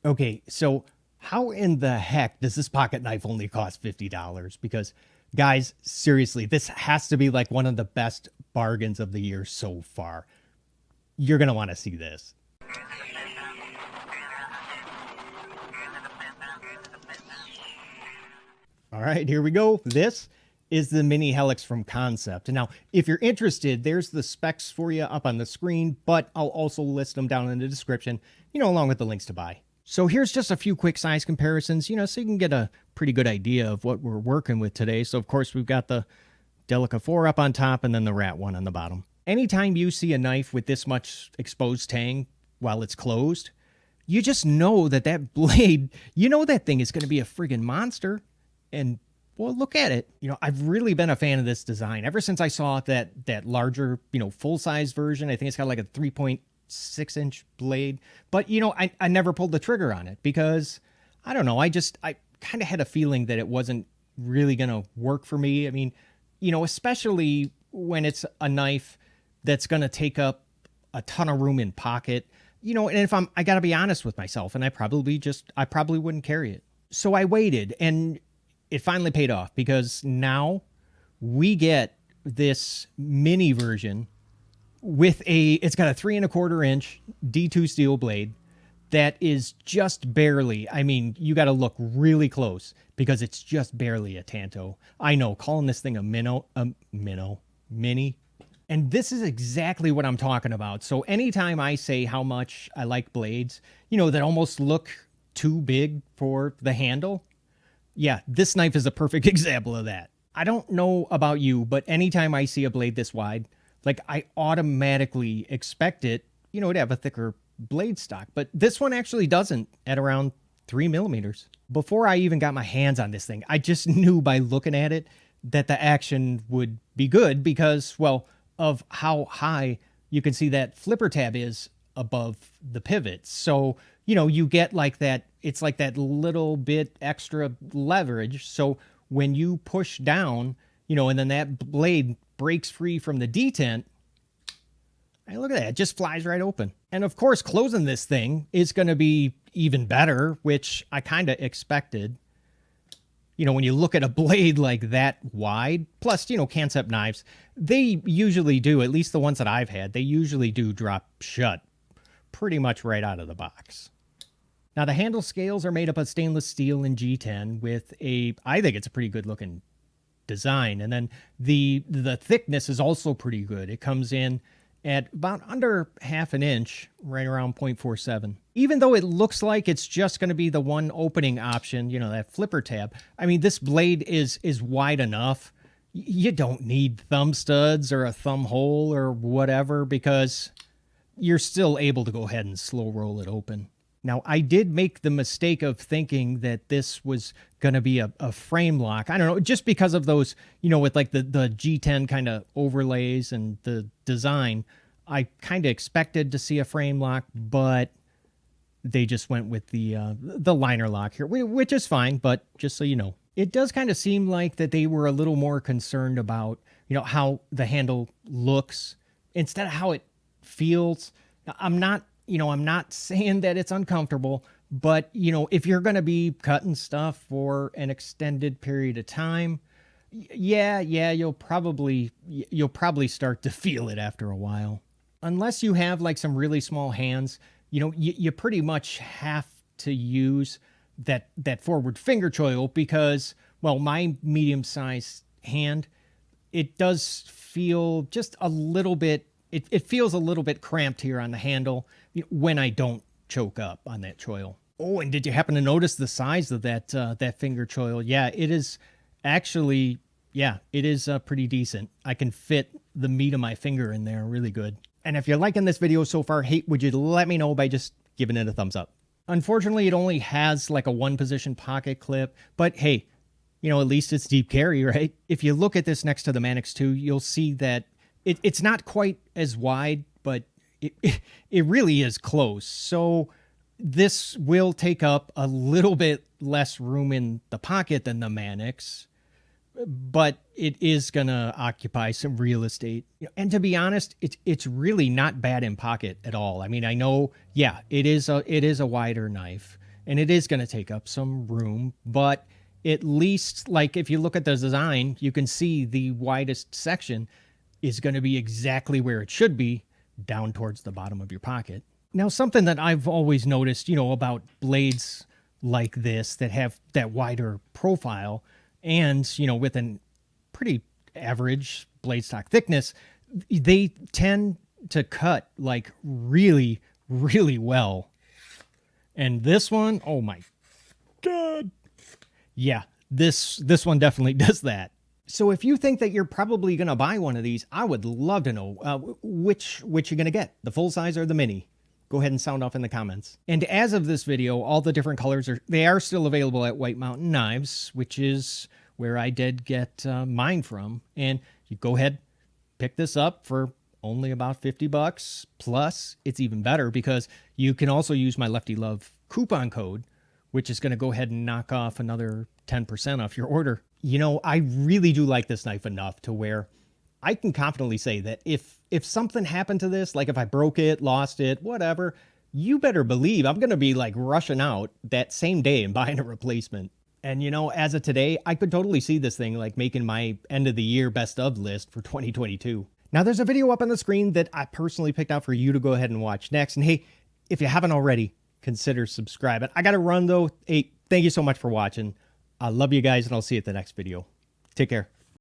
Okay, so how in the heck does this pocket knife only cost $50? Because, guys, seriously, this has to be like one of the best bargains of the year so far. You're going to want to see this. All right, here we go. This is the Mini Hellx from Kansept. And now, if you're interested, there's the specs for you up on the screen, but I'll also list them down in the description, along with the links to buy. So here's just a few quick size comparisons, so you can get a pretty good idea of what we're working with today. So, of course, we've got the Delica 4 up on top and then the Rat 1 on the bottom. Anytime you see a knife with this much exposed tang while it's closed, you just know that blade, that thing is going to be a friggin' monster. And, well, look at it. I've really been a fan of this design ever since I saw that larger, full-size version. I think it's got like a 3.6-inch blade. But, I never pulled the trigger on it because, I don't know, I kind of had a feeling that it wasn't really going to work for me. I mean, especially when it's a knife that's going to take up a ton of room in pocket. And if I got to be honest with myself, and I probably wouldn't carry it. So I waited, and it finally paid off because now we get this mini version with it's got a 3.25-inch D2 steel blade that is just barely, I mean, you got to look really close because it's just barely a tanto. I know, calling this thing a mini. And this is exactly what I'm talking about. So anytime I say how much I like blades, that almost look too big for the handle, yeah, this knife is a perfect example of that. I don't know about you, but anytime I see a blade this wide, like I automatically expect it, to have a thicker blade stock. But this one actually doesn't at around 3 millimeters. Before I even got my hands on this thing, I just knew by looking at it that the action would be good because, well, of how high you can see that flipper tab is above the pivot. So, you get like that, it's like that little bit extra leverage. So when you push down, and then that blade breaks free from the detent, hey, look at that, it just flies right open. And of course, closing this thing is going to be even better, which I kind of expected. When you look at a blade like that wide, plus, Kansept knives, they usually do, at least the ones that I've had, they usually do drop shut pretty much right out of the box. Now, the handle scales are made up of stainless steel and G10 with I think it's a pretty good looking design. And then the thickness is also pretty good. It comes in at about under 1/2 inch, right around 0.47. Even though it looks like it's just going to be the one opening option, that flipper tab, I mean, this blade is wide enough. You don't need thumb studs or a thumb hole or whatever because you're still able to go ahead and slow roll it open. Now, I did make the mistake of thinking that this was going to be a frame lock. I don't know, just because of those, with like the G10 kind of overlays and the design, I kind of expected to see a frame lock, but they just went with the liner lock here, which is fine, but just so you know. It does kind of seem like that they were a little more concerned about, how the handle looks instead of how it feels. Now, I'm not saying that it's uncomfortable, but, if you're going to be cutting stuff for an extended period of time, yeah, you'll probably start to feel it after a while. Unless you have like some really small hands, you pretty much have to use that forward finger choil because, well, my medium-sized hand, it does feel just a little bit, it feels a little bit cramped here on the handle when I don't choke up on that choil. Oh, and did you happen to notice the size of that finger choil? Yeah, it is actually, it is pretty decent. I can fit the meat of my finger in there really good. And if you're liking this video so far, hey, would you let me know by just giving it a thumbs up? Unfortunately, it only has like a one-position pocket clip, but hey, at least it's deep carry, right? If you look at this next to the Mannix 2, you'll see that it's not quite as wide, but it really is close. So this will take up a little bit less room in the pocket than the Mannix, but it is going to occupy some real estate. And to be honest, it's really not bad in pocket at all. I mean, I know, it is a wider knife. and it is going to take up some room, but at least, like, if you look at the design, you can see the widest section is going to be exactly where it should be, down towards the bottom of your pocket. Now, something that I've always noticed, about blades like this that have that wider profile and, with an pretty average blade stock thickness, they tend to cut like really, really well. And this one, oh my God. Yeah, this one definitely does that. So if you think that you're probably going to buy one of these, I would love to know which you're going to get, the full size or the mini. Go ahead and sound off in the comments. And as of this video, all the different colors are still available at White Mountain Knives, which is where I did get mine from. And you go ahead, pick this up for only about $50. Plus, it's even better because you can also use my Lefty Love coupon code, which is going to go ahead and knock off another 10% off your order. I really do like this knife enough to where I can confidently say that if something happened to this, like if I broke it, lost it, whatever, you better believe I'm going to be like rushing out that same day and buying a replacement. And as of today, I could totally see this thing like making my end of the year best of list for 2022. Now there's a video up on the screen that I personally picked out for you to go ahead and watch next. And hey, if you haven't already, consider subscribing. I got to run though. Hey, thank you so much for watching. I love you guys, and I'll see you at the next video. Take care.